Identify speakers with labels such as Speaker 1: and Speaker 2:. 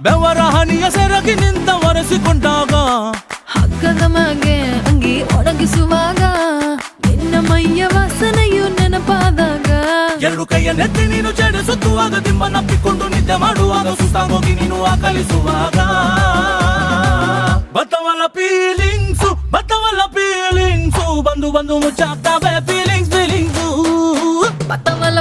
Speaker 1: ಬೆವರ ಹನಿಯ ಸೆರಗಿ ನಿಂತ ಒರೆಸಿಕೊಂಡಾಗ
Speaker 2: ಹಗ್ಗದ ಮ್ಯಾಗೆ ಅಂಗಿ ಒಣಗಿಸುವಾಗ ನಿನ್ನ ಮೈಯ ವಾಸನೆಯು ನೆನಪಾದಾಗ
Speaker 1: ಎರಡು ಕೈಯ ನೆತ್ತಿ ನೀನು ಜಡಿಸುತ್ತುವಾಗ ದಿಮ್ಮನಪ್ಪಿಕೊಂಡು ನಿದ್ದೆ ಮಾಡುವಾಗ ಸುಸ್ತಾಗೋಗಿ ನೀನು ಆಕಲಿಸುವಾಗ ಬತ್ತವಲ್ಲ ಫೀಲಿಂಗ್ಸು ಬಂದು ಮುಚ್ಚಾಗ್ತಾವೆ ಫೀಲಿಂಗ್ಸು
Speaker 2: ಬತ್ತವಲ್ಲ